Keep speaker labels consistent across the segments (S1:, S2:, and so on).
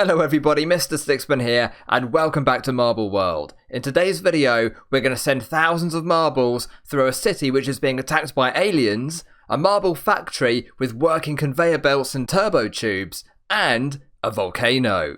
S1: Hello everybody, Mr. Sixman here, and welcome back to Marble World. In today's video, we're going to send thousands of marbles through a city which is being attacked by aliens, a marble factory with working conveyor belts and turbo tubes, and a volcano.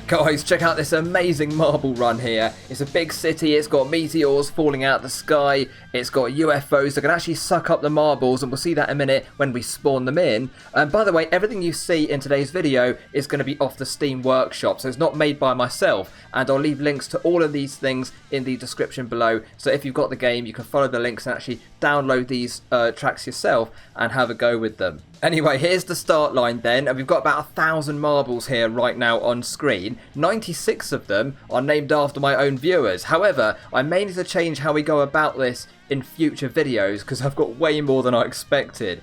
S1: Guys, check out this amazing marble run here. It's a big city, it's got meteors falling out the sky, it's got UFOs that can actually suck up the marbles, and we'll see that in a minute when we spawn them in. And by the way, everything you see in today's video is going to be off the Steam Workshop, so it's not made by myself, and I'll leave links to all of these things in the description below, so if you've got the game, you can follow the links and actually download these tracks yourself and have a go with them. Anyway, here's the start line then, and we've got about 1,000 marbles here right now on screen. 96 of them are named after my own viewers. However, I may need to change how we go about this in future videos because I've got way more than I expected.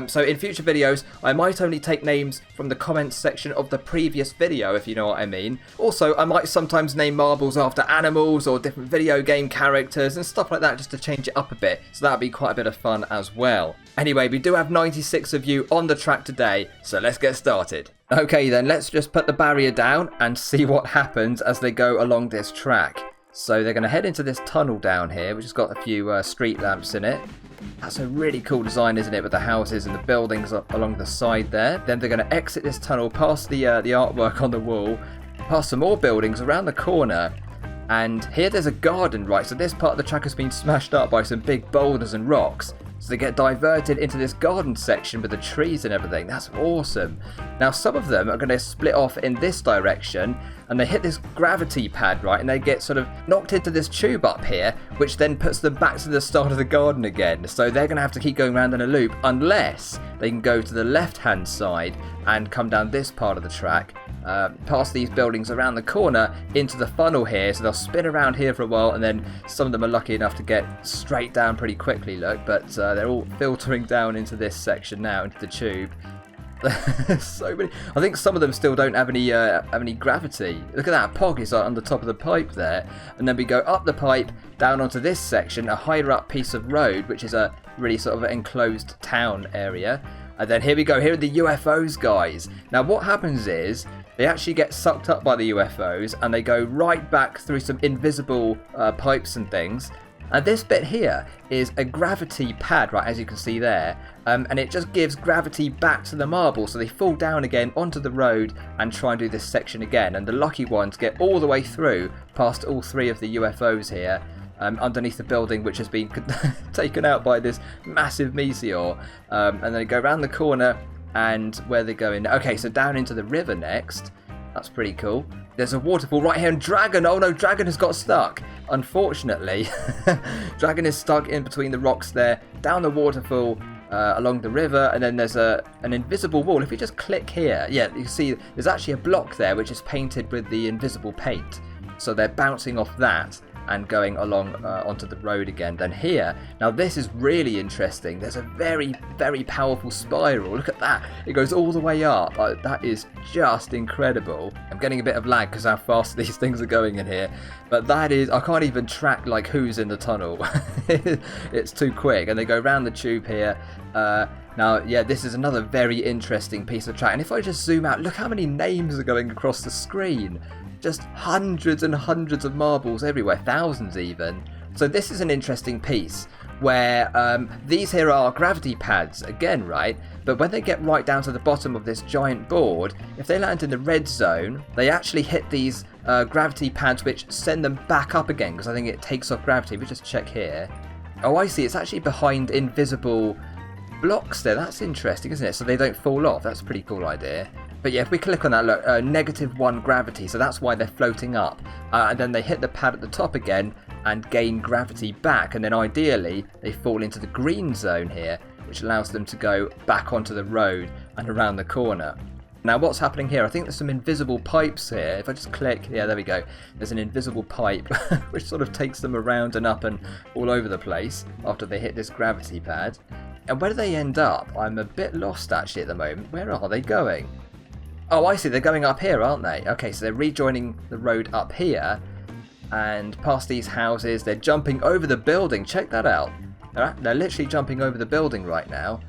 S1: So in future videos, I might only take names from the comments section of the previous video, if you know what I mean. Also, I might sometimes name marbles after animals or different video game characters and stuff like that, just to change it up a bit. So that'll be quite a bit of fun as well. Anyway, we do have 96 of you on the track today, so let's get started. Okay then, let's just put the barrier down and see what happens as they go along this track. So they're going to head into this tunnel down here, which has got a few street lamps in it. That's a really cool design, isn't it, with the houses and the buildings along the side there. Then they're going to exit this tunnel past the artwork on the wall, past some more buildings around the corner. And here there's a garden, right? So this part of the track has been smashed up by some big boulders and rocks. So they get diverted into this garden section with the trees and everything. That's awesome. Now some of them are going to split off in this direction and they hit this gravity pad, right? And they get sort of knocked into this tube up here, which then puts them back to the start of the garden again. So they're going to have to keep going around in a loop unless they can go to the left-hand side and come down this part of the track. Past these buildings around the corner into the funnel here, so they'll spin around here for a while, and then some of them are lucky enough to get straight down pretty quickly, look, but they're all filtering down into this section now, into the tube. So many. I think some of them still don't have any gravity. Look at that, Pog is on the top of the pipe there, and then we go up the pipe down onto this section, a higher up piece of road, which is a really sort of enclosed town area. And then here we go, here are the UFOs, guys. Now what happens is they actually get sucked up by the UFOs and they go right back through some invisible pipes and things. And this bit here is a gravity pad, right, as you can see there. And it just gives gravity back to the marble, so they fall down again onto the road and try and do this section again. And the lucky ones get all the way through past all three of the UFOs here. Underneath the building, which has been taken out by this massive meteor. And they go around the corner, and where they're going. Okay, so down into the river next. That's pretty cool. There's a waterfall right here, and Dragon. Oh no, Dragon has got stuck. Unfortunately, Dragon is stuck in between the rocks there, down the waterfall, along the river, and then there's an invisible wall. If you just click here, yeah, you see there's actually a block there which is painted with the invisible paint. So they're bouncing off that and going along onto the road again. Then here, now this is really interesting. There's a very, very powerful spiral. Look at that. It goes all the way up. That is just incredible. I'm getting a bit of lag because how fast these things are going in here. But that is, I can't even track like who's in the tunnel. It's too quick. And they go around the tube here. Now, yeah, this is another very interesting piece of track. And if I just zoom out, look how many names are going across the screen. Just hundreds and hundreds of marbles everywhere, thousands even. So this is an interesting piece where these here are gravity pads again, right? But when they get right down to the bottom of this giant board, if they land in the red zone, they actually hit these gravity pads which send them back up again, because I think it takes off gravity. We just check here. Oh, I see. It's actually behind invisible blocks there. That's interesting, isn't it? So they don't fall off. That's a pretty cool idea. But yeah, if we click on that, look, -1 gravity, so that's why they're floating up. And then they hit the pad at the top again and gain gravity back, and then ideally they fall into the green zone here, which allows them to go back onto the road and around the corner. Now what's happening here, I think there's some invisible pipes here. If I just click, yeah, there we go. There's an invisible pipe which sort of takes them around and up and all over the place after they hit this gravity pad. And where do they end up? I'm a bit lost actually at the moment. Where are they going? Oh, I see. They're going up here, aren't they? Okay, so they're rejoining the road up here. and past these houses. They're jumping over the building. Check that out. They're literally jumping over the building right now.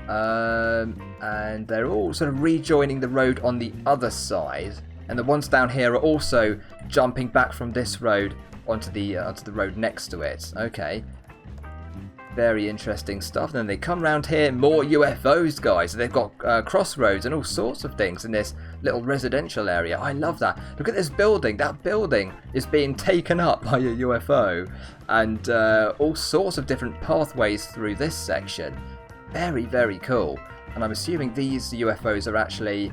S1: And they're all sort of rejoining the road on the other side. And the ones down here are also jumping back from this road onto the road next to it. Okay. Very interesting stuff. And then they come around here, more UFOs, guys. They've got crossroads and all sorts of things in this little residential area. I love that. Look at this building. That building is being taken up by a UFO, and all sorts of different pathways through this section. Very, very cool. And I'm assuming these UFOs are actually...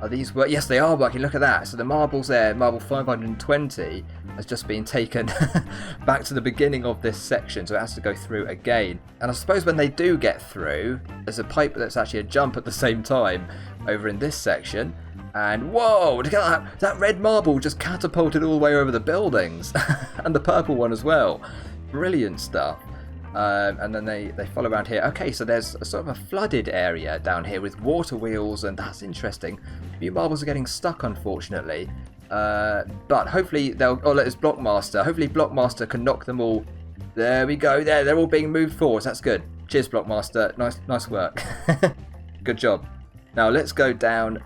S1: Are these work? Yes, they are working. Look at that. So the marbles there, marble 520, has just been taken back to the beginning of this section. So it has to go through again. And I suppose when they do get through, there's a pipe that's actually a jump at the same time over in this section. And whoa, look at that. That red marble just catapulted all the way over the buildings. And the purple one as well. Brilliant stuff. And then they follow around here. Okay, so there's a sort of a flooded area down here with water wheels, and that's interesting. A few marbles are getting stuck, unfortunately. But hopefully they'll... Oh, look, it's Blockmaster. Hopefully Blockmaster can knock them all. There we go. There, they're all being moved forwards. That's good. Cheers, Blockmaster. Nice work. Good job. Now let's go down...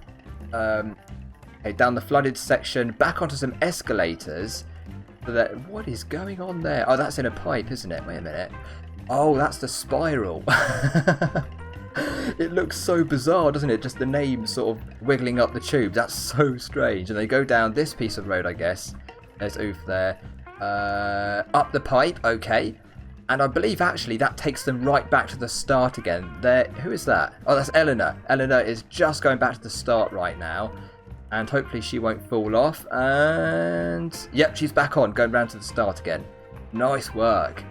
S1: okay, down the flooded section, back onto some escalators. What is going on there? Oh, that's in a pipe, isn't it? Wait a minute. Oh, that's the spiral. It looks so bizarre, doesn't it? Just the name sort of wiggling up the tube. That's so strange. And they go down this piece of road, I guess. There's Oof there. Up the pipe, okay. And I believe actually that takes them right back to the start again. There, who is that? Oh, that's Eleanor. Eleanor is just going back to the start right now. And hopefully she won't fall off. And yep, she's back on, going round to the start again. Nice work.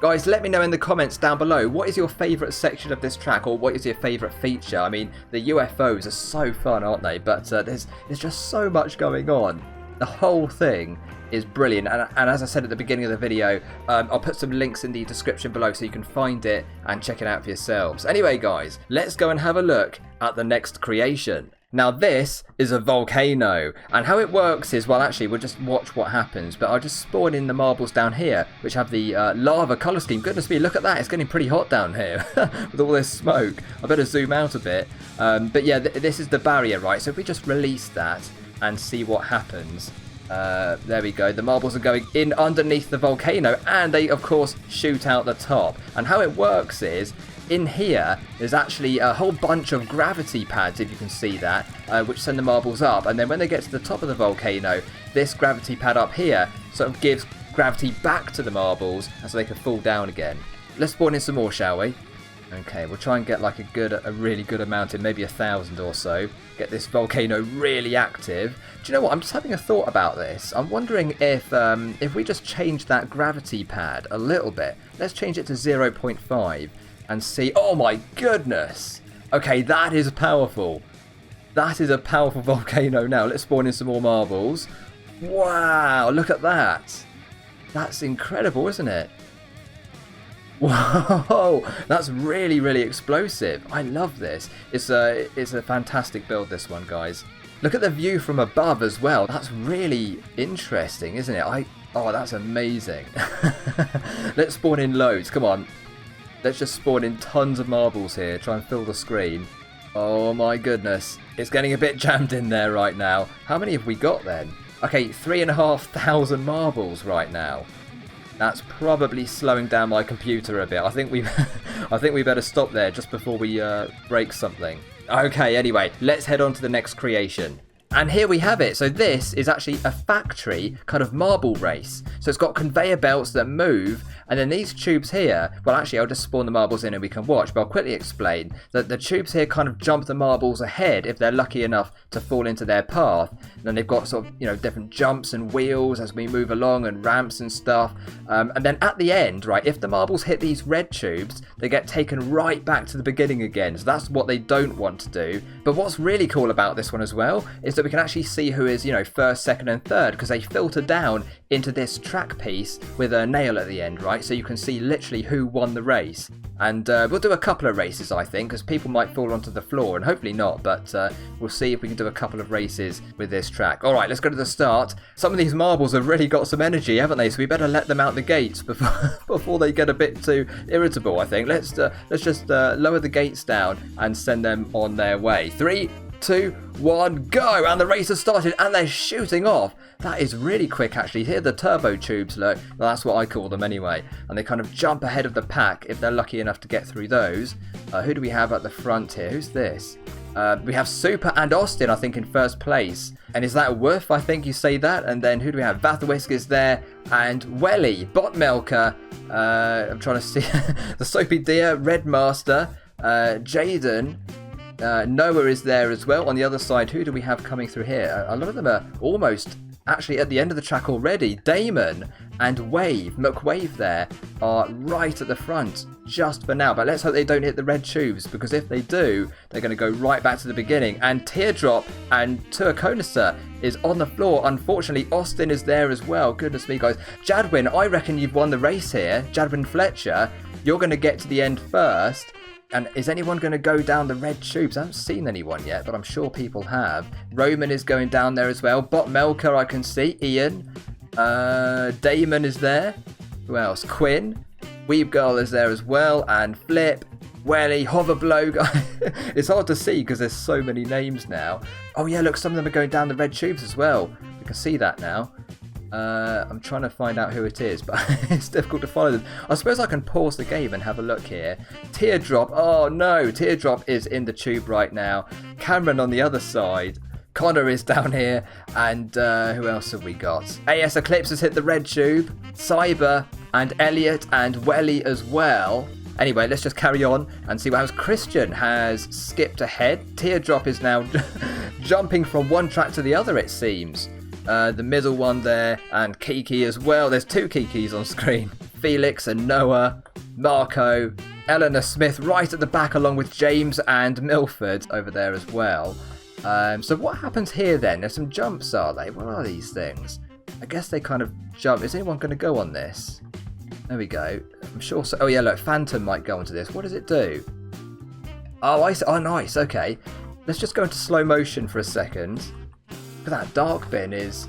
S1: Guys, let me know in the comments down below, what is your favourite section of this track, or what is your favourite feature? I mean, the UFOs are so fun, aren't they? But there's just so much going on. The whole thing is brilliant. And as I said at the beginning of the video, I'll put some links in the description below so you can find it and check it out for yourselves. Anyway, guys, let's go and have a look at the next creation. Now this is a volcano, and how it works is, well actually we'll just watch what happens, but I'll just spawn in the marbles down here, which have the lava colour scheme. Goodness me, look at that, it's getting pretty hot down here with all this smoke. I better zoom out a bit. But yeah, this is the barrier, right? So if we just release that and see what happens. There we go, the marbles are going in underneath the volcano, and they of course shoot out the top. And how it works is, in here, there's actually a whole bunch of gravity pads, if you can see that, which send the marbles up. And then when they get to the top of the volcano, this gravity pad up here sort of gives gravity back to the marbles, and so they can fall down again. Let's spawn in some more, shall we? Okay, we'll try and get like a really good amount in, maybe 1,000 or so. Get this volcano really active. Do you know what? I'm just having a thought about this. I'm wondering if we just change that gravity pad a little bit. Let's change it to 0.5. And see, oh my goodness. Okay, that is powerful. That is a powerful volcano now. Let's spawn in some more marbles. Wow, look at that. That's incredible, isn't it? Whoa, that's really, really explosive. I love this. It's a fantastic build, this one, guys. Look at the view from above as well. That's really interesting, isn't it? Oh, that's amazing. Let's spawn in loads. Come on. Let's just spawn in tons of marbles here. Try and fill the screen. Oh my goodness. It's getting a bit jammed in there right now. How many have we got then? Okay, 3,500 marbles right now. That's probably slowing down my computer a bit. I think we better stop there just before we break something. Okay, anyway, let's head on to the next creation. And here we have it. So this is actually a factory kind of marble race. So it's got conveyor belts that move, and then these tubes here, well actually I'll just spawn the marbles in and we can watch, but I'll quickly explain that the tubes here kind of jump the marbles ahead if they're lucky enough to fall into their path. And then they've got sort of, you know, different jumps and wheels as we move along, and ramps and stuff. And then at the end, right, if the marbles hit these red tubes, they get taken right back to the beginning again. So that's what they don't want to do. But what's really cool about this one as well is so we can actually see who is, first, second and third, because they filter down into this track piece with a nail at the end, right? So you can see literally who won the race. And we'll do a couple of races, I think, because people might fall onto the floor, and hopefully not, but we'll see if we can do a couple of races with this track. All right, let's go to the start. Some of these marbles have really got some energy, haven't they? So we better let them out the gates before they get a bit too irritable, I think. Let's just lower the gates down and send them on their way. 3, 2, 1, go! And the race has started, and they're shooting off. That is really quick, actually. Here, the turbo tubes, look. Well, that's what I call them anyway. And they kind of jump ahead of the pack if they're lucky enough to get through those. Who do we have at the front here? Who's this? We have Super and Austin, I think, in first place. And is that Woof? I think you say that. And then who do we have? Vathawisk is there. And Welly, Bot Melker. I'm trying to see. The Soapy Deer, Red Master, Jaden. Noah is there as well. On the other side, who do we have coming through here? A lot of them are almost actually at the end of the track already. Damon and Wave, McWave there, are right at the front just for now. But let's hope they don't hit the red tubes, because if they do, they're going to go right back to the beginning. And Teardrop and Tuakonisa is on the floor. Unfortunately, Austin is there as well. Goodness me, guys. Jadwin, I reckon you've won the race here. Jadwin Fletcher, you're going to get to the end first. And is anyone going to go down the red tubes? I haven't seen anyone yet, but I'm sure people have. Roman is going down there as well. Bot Melker, I can see. Ian. Damon is there. Who else? Quinn. Weeb Girl is there as well. And Flip. Welly. Hoverblow. It's hard to see because there's so many names now. Oh yeah, look, some of them are going down the red tubes as well. You can see that now. I'm trying to find out who it is, but it's difficult to follow them. I suppose I can pause the game and have a look here. Teardrop, oh no, Teardrop is in the tube right now. Cameron on the other side. Connor is down here, and who else have we got? AS Eclipse has hit the red tube. Cyber and Elliot and Welly as well. Anyway, let's just carry on and see what happens. Christian has skipped ahead. Teardrop is now jumping from one track to the other, it seems. The middle one there, and Kiki as well. There's 2 Kikis on screen. Felix and Noah, Marco, Eleanor Smith right at the back, along with James and Milford over there as well. So what happens here then? There's some jumps, are they? What are these things? I guess they kind of jump. Is anyone going to go on this? There we go. I'm sure so. Oh yeah, look, Phantom might go onto this. What does it do? Oh, I see. Oh, nice. Okay. Let's just go into slow motion for a second. Look at that, Dark Bin is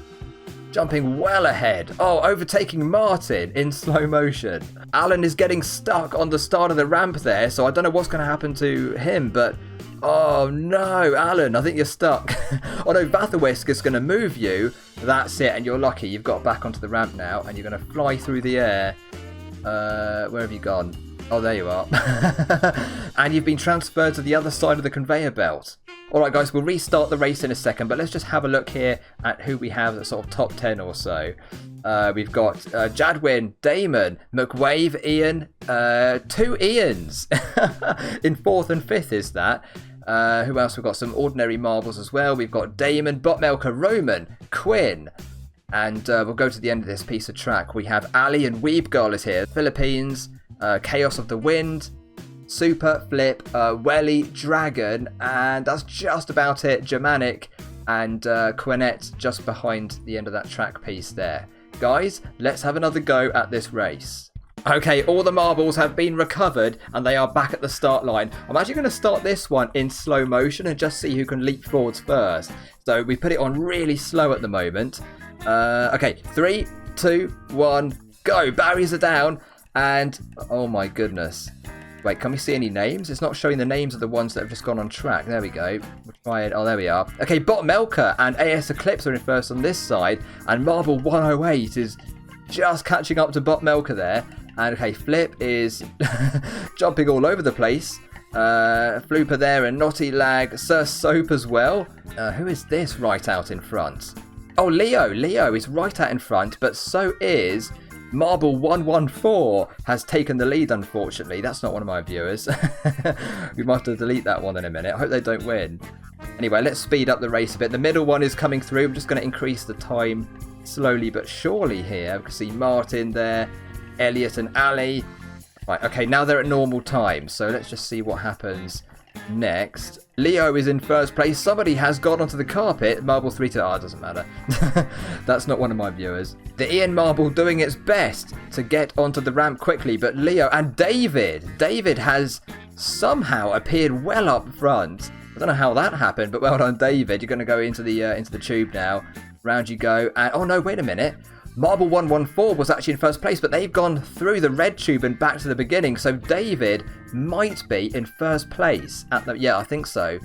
S1: jumping well ahead. Oh, overtaking Martin in slow motion. Alan is getting stuck on the start of the ramp there, so I don't know what's going to happen to him, but oh no, Alan, I think you're stuck. Oh no, Vathawisk is going to move you. That's it, and you're lucky. You've got back onto the ramp now, and you're going to fly through the air. Where have you gone? Oh, there you are. And you've been transferred to the other side of the conveyor belt. Alright guys, we'll restart the race in a second, but let's just have a look here at who we have at sort of top 10 or so. We've got Jadwin, Damon, McWave, Ian, 2 Ians. In 4th and 5th is that. Who else? We've got some ordinary marbles as well. We've got Damon, Botmelker, Roman, Quinn. And we'll go to the end of this piece of track. We have Ali and Weeb Girl is here. Philippines, Chaos of the Wind, Super, Flip, Welly, Dragon, and that's just about it. Germanic and Quinette just behind the end of that track piece there. Guys, let's have another go at this race. Okay, all the marbles have been recovered and they are back at the start line. I'm actually going to start this one in slow motion and just see who can leap forwards first. So we put it on really slow at the moment. Okay, 3, 2, 1, go. Barriers are down and oh my goodness. Wait, can we see any names? It's not showing the names of the ones that have just gone on track. There we go. We'll try it. Oh, there we are. Okay, Bot Melker and AS Eclipse are in first on this side. And Marble 108 is just catching up to Bot Melker there. And okay, Flip is jumping all over the place. Flooper there and Naughty Lag. Sir Soap as well. Who is this right out in front? Oh, Leo. Leo is right out in front, but so is Marble 114 has taken the lead, unfortunately. That's not one of my viewers. We might have to delete that one in a minute. I hope they don't win. Anyway, let's speed up the race a bit. The middle one is coming through. I'm just going to increase the time slowly but surely here. We can see Martin there, Elliot and Ali. Right, okay, now they're at normal time. So let's just see what happens Next, Leo is in first place. Somebody has gone onto the carpet. Marble 3 to... Oh, it doesn't matter. That's not one of my viewers. The Ian Marble doing its best to get onto the ramp quickly, but Leo and David has somehow appeared well up front. I don't know how that happened, but well done, David. You're going to go into the tube now. Round you go. And oh no, wait a minute. Marble 114 was actually in first place, but they've gone through the red tube and back to the beginning. So David might be in first place at the... Yeah, I think so.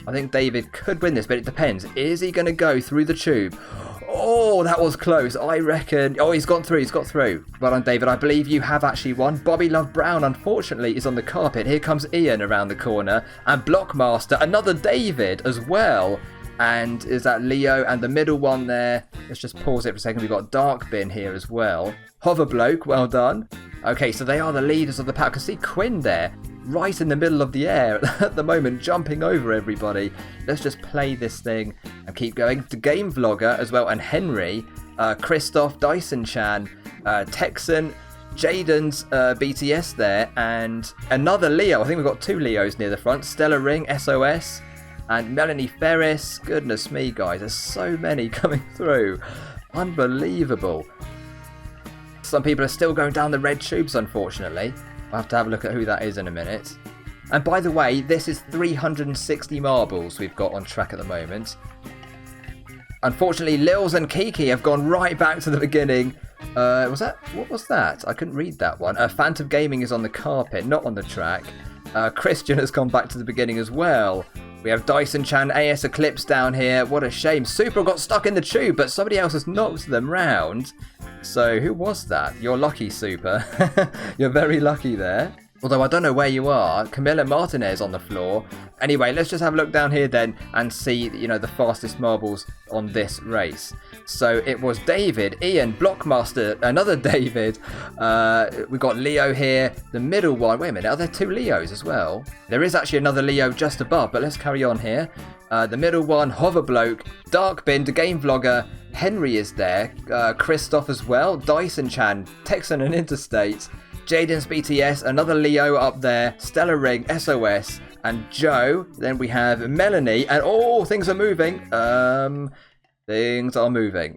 S1: I think David could win this, but it depends. Is he going to go through the tube? Oh, that was close. I reckon... Oh, he's gone through. He's got through. Well done, David. I believe you have actually won. Bobby Love Brown, unfortunately, is on the carpet. Here comes Ian around the corner. And Blockmaster, another David as well. And is that Leo and the middle one there? Let's just pause it for a second. We've got Dark Bin here as well. Hoverbloke, well done. Okay, so they are the leaders of the pack. I can see Quinn there, right in the middle of the air at the moment, jumping over everybody. Let's just play this thing and keep going. The Game Vlogger as well, and Henry, Christoph, Dyson Chan, Texan, Jaden's BTS there, and another Leo. I think we've got 2 Leos near the front. Stella Ring, SOS. And Melanie Ferris. Goodness me, guys. There's so many coming through. Unbelievable. Some people are still going down the red tubes, unfortunately. I'll have to have a look at who that is in a minute. And by the way, this is 360 marbles we've got on track at the moment. Unfortunately, Lils and Kiki have gone right back to the beginning. What was that? I couldn't read that one. Phantom Gaming is on the carpet, not on the track. Christian has gone back to the beginning as well. We have Dyson Chan, AS Eclipse down here. What a shame. Super got stuck in the tube, but somebody else has knocked them round. So who was that? You're lucky, Super. You're very lucky there. Although I don't know where you are. Camilla Martinez on the floor. Anyway, let's just have a look down here then and see, the fastest marbles on this race. So it was David, Ian, Blockmaster, another David. We've got Leo here, the middle one. Wait a minute, are there 2 Leos as well? There is actually another Leo just above, but let's carry on here. The middle one, Hoverbloke, Dark Bin, the Game Vlogger, Henry is there, Christoph as well, Dyson Chan, Texan and Interstate, Jaden's BTS, another Leo up there, Stella Ring, SOS, and Joe. Then we have Melanie, and oh, things are moving. Things are moving.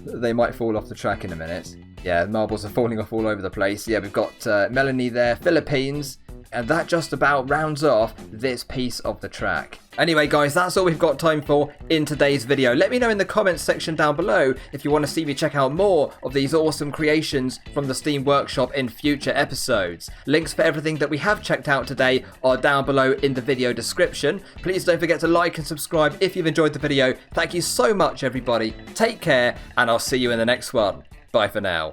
S1: They might fall off the track in a minute. Yeah, marbles are falling off all over the place. Yeah, we've got Melanie there, Philippines, and that just about rounds off this piece of the track. Anyway, guys, that's all we've got time for in today's video. Let me know in the comments section down below if you want to see me check out more of these awesome creations from the Steam Workshop in future episodes. Links for everything that we have checked out today are down below in the video description. Please don't forget to like and subscribe if you've enjoyed the video. Thank you so much, everybody. Take care, and I'll see you in the next one. Bye for now.